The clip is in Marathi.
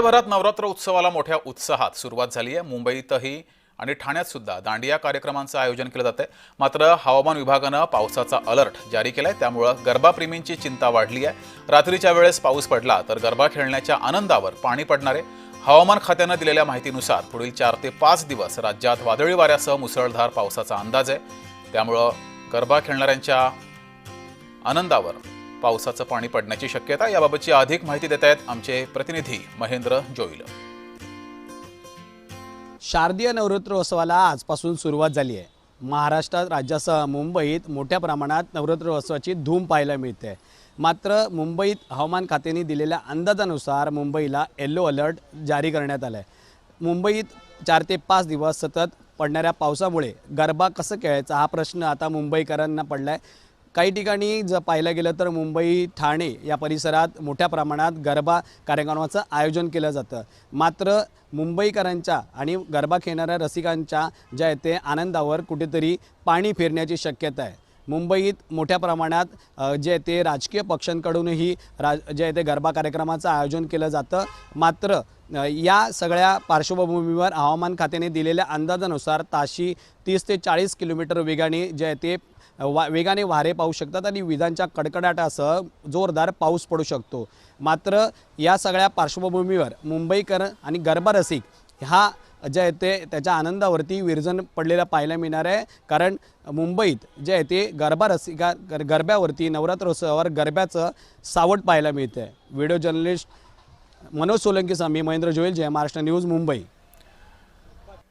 देशभरात नवरात्र उत्सवाला मोठ्या उत्साहात सुरुवात झाली आहे। मुंबईतही आणि ठाण्यात सुद्धा दांडिया कार्यक्रमांचं आयोजन केलं जातंय। मात्र हवामान विभागानं पावसाचा अलर्ट जारी केलाय, त्यामुळे गरबा प्रेमींची चिंता वाढली आहे। रात्रीच्या वेळेस पाऊस पडला तर गरबा खेळण्याच्या आनंदावर पाणी पडणार आहे। हवामान खात्यानं दिलेल्या माहितीनुसार पुढील 4 ते 5 दिवस राज्यात वादळी वाऱ्यासह मुसळधार पावसाचा अंदाज आहे। त्यामुळे गरबा खेळणाऱ्यांच्या आनंदावर पावसाचं पाणी पडण्याची शक्यता। याबाबतची अधिक माहिती देत आहेत आमचे प्रतिनिधी महेंद्र जोईल। शारदीय नवरात्रोत्सवाला आजपासून सुरुवात झाली आहे। महाराष्ट्रात राज्यासह मुंबईत मोठ्या प्रमाणात नवरात्रोत्सवाची धूम पाहायला मिळते। मात्र मुंबईत हवामान खात्याने दिलेल्या अंदाजानुसार मुंबईला येलो अलर्ट जारी करण्यात आला आहे। मुंबईत 4 ते 5 दिवस सतत पडणाऱ्या पावसामुळे गरबा कसं खेळायचा हा प्रश्न आता मुंबईकरांना पडला आहे। काही ठिकाणी जर पाहायला गेलं तर मुंबई ठाणे या परिसरात मोठ्या प्रमाणात गरबा कार्यक्रमाचं आयोजन केलं जातं। मात्र मुंबईकरांच्या आणि गरबा खेळणाऱ्या रसिकांच्या ज्या आहे ते आनंदावर कुठेतरी पाणी फिरण्याची शक्यता आहे। मुंबईत मोठ्या प्रमाणात जे ते राजकीय पक्षांकडूनही जे आहे ते गरबा कार्यक्रमाचं आयोजन केलं जातं। मात्र या सगळ्या पार्श्वभूमीवर हवामान खात्याने दिलेल्या अंदाजानुसार ताशी 30 ते 40 किलोमीटर वेगाने जे आहे ते वेगाने वारे पाहू शकतात आणि विजांच्या कडकडाटासह जोरदार पाऊस पडू शकतो। मात्र या सगळ्या पार्श्वभूमीवर मुंबईकर आणि गरबा रसिक हा जे आहे ते त्याच्या आनंदावरती विरजन पडलेला पाहायला मिळणार आहे। कारण मुंबईत जे आहे ते गरब्यावरती नवरात्रोत्सवावर गरब्याचं सावट पाहायला मिळतं आहे। व्हिडिओ जर्नलिस्ट मनोज सोलंकीसह मी महेंद्र जोईल, जय महाराष्ट्र न्यूज, मुंबई।